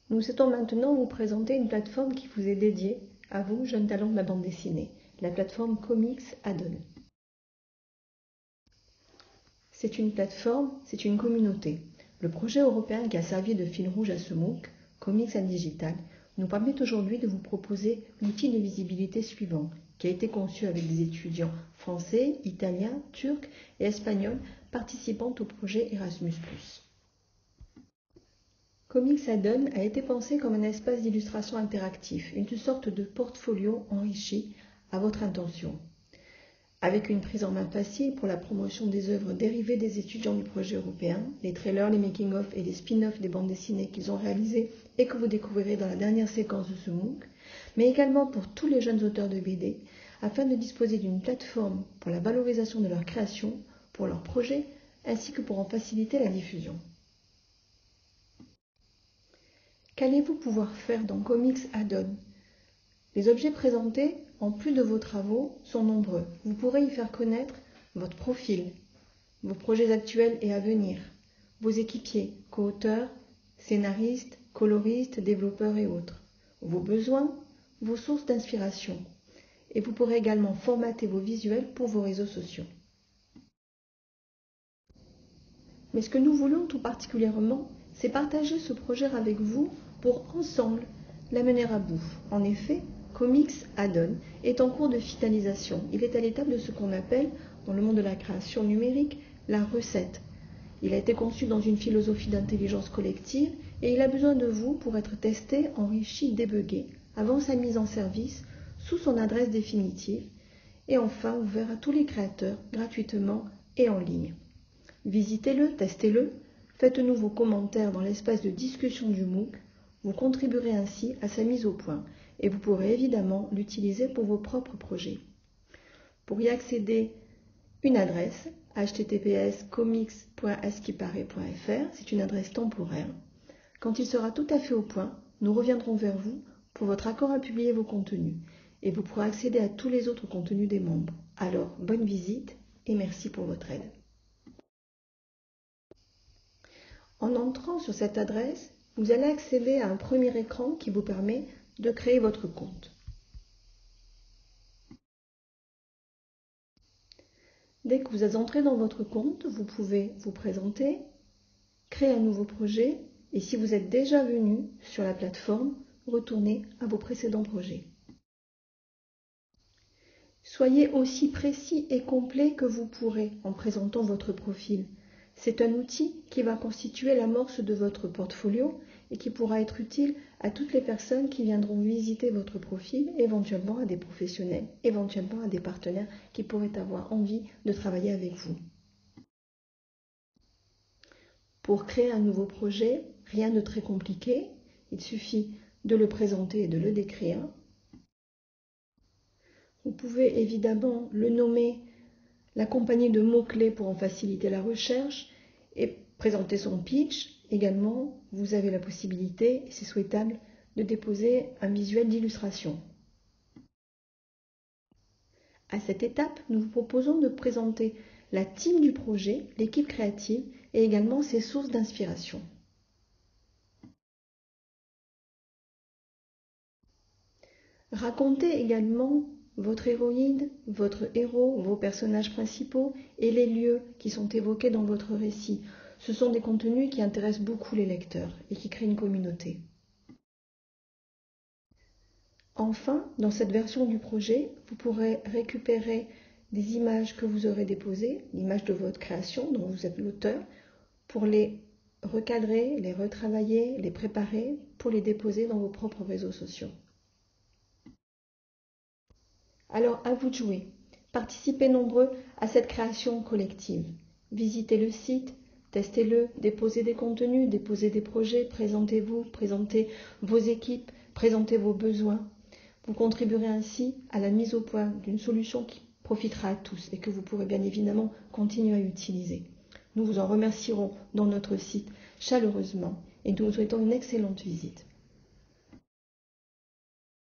Nous souhaitons maintenant vous présenter une plateforme qui vous est dédiée, à vous, jeunes talents de la bande dessinée, la plateforme Comics Add-on. C'est une plateforme, c'est une communauté. Le projet européen qui a servi de fil rouge à ce MOOC, Comics and Digital, nous permet aujourd'hui de vous proposer l'outil de visibilité suivant, qui a été conçu avec des étudiants français, italiens, turcs et espagnols participant au projet Erasmus+. Comics Add-on a été pensé comme un espace d'illustration interactif, une sorte de portfolio enrichi à votre intention. Avec une prise en main facile pour la promotion des œuvres dérivées des étudiants du projet européen, les trailers, les making-of et les spin-offs des bandes dessinées qu'ils ont réalisées et que vous découvrirez dans la dernière séquence de ce MOOC, mais également pour tous les jeunes auteurs de BD, afin de disposer d'une plateforme pour la valorisation de leur création, pour leurs projets, ainsi que pour en faciliter la diffusion. Qu'allez-vous pouvoir faire dans Comics Add-on? Les objets présentés, en plus de vos travaux, sont nombreux. Vous pourrez y faire connaître votre profil, vos projets actuels et à venir, vos équipiers, co-auteurs, scénaristes, coloristes, développeurs et autres, vos besoins, vos sources d'inspiration. Et vous pourrez également formater vos visuels pour vos réseaux sociaux. Mais ce que nous voulons tout particulièrement, c'est partager ce projet avec vous pour ensemble l'amener à bout. En effet, Comics Add-on est en cours de finalisation. Il est à l'étape de ce qu'on appelle, dans le monde de la création numérique, la recette. Il a été conçu dans une philosophie d'intelligence collective et il a besoin de vous pour être testé, enrichi, débugué, avant sa mise en service, sous son adresse définitive, et enfin ouvert à tous les créateurs, gratuitement et en ligne. Visitez-le, testez-le, faites-nous vos commentaires dans l'espace de discussion du MOOC, vous contribuerez ainsi à sa mise au point et vous pourrez évidemment l'utiliser pour vos propres projets. Pour y accéder, une adresse https://comics.askiparé.fr, c'est une adresse temporaire. Quand il sera tout à fait au point, nous reviendrons vers vous pour votre accord à publier vos contenus et vous pourrez accéder à tous les autres contenus des membres. Alors, bonne visite et merci pour votre aide. En entrant sur cette adresse, vous allez accéder à un premier écran qui vous permet de créer votre compte. Dès que vous êtes entré dans votre compte, vous pouvez vous présenter, créer un nouveau projet et si vous êtes déjà venu sur la plateforme, retournez à vos précédents projets. Soyez aussi précis et complet que vous pourrez en présentant votre profil. C'est un outil qui va constituer l'amorce de votre portfolio et qui pourra être utile à toutes les personnes qui viendront visiter votre profil, éventuellement à des professionnels, éventuellement à des partenaires qui pourraient avoir envie de travailler avec vous. Pour créer un nouveau projet, rien de très compliqué, il suffit de le présenter et de le décrire. Vous pouvez évidemment le nommer, l'accompagner de mots-clés pour en faciliter la recherche et présenter son pitch. Également, vous avez la possibilité, et c'est souhaitable, de déposer un visuel d'illustration. À cette étape, nous vous proposons de présenter la team du projet, l'équipe créative et également ses sources d'inspiration. Racontez également votre héroïne, votre héros, vos personnages principaux et les lieux qui sont évoqués dans votre récit. Ce sont des contenus qui intéressent beaucoup les lecteurs et qui créent une communauté. Enfin, dans cette version du projet, vous pourrez récupérer des images que vous aurez déposées, l'image de votre création dont vous êtes l'auteur, pour les recadrer, les retravailler, les préparer pour les déposer dans vos propres réseaux sociaux. Alors à vous de jouer, participez nombreux à cette création collective. Visitez le site, testez-le, déposez des contenus, déposez des projets, présentez-vous, présentez vos équipes, présentez vos besoins. Vous contribuerez ainsi à la mise au point d'une solution qui profitera à tous et que vous pourrez bien évidemment continuer à utiliser. Nous vous en remercierons dans notre site chaleureusement et nous vous souhaitons une excellente visite.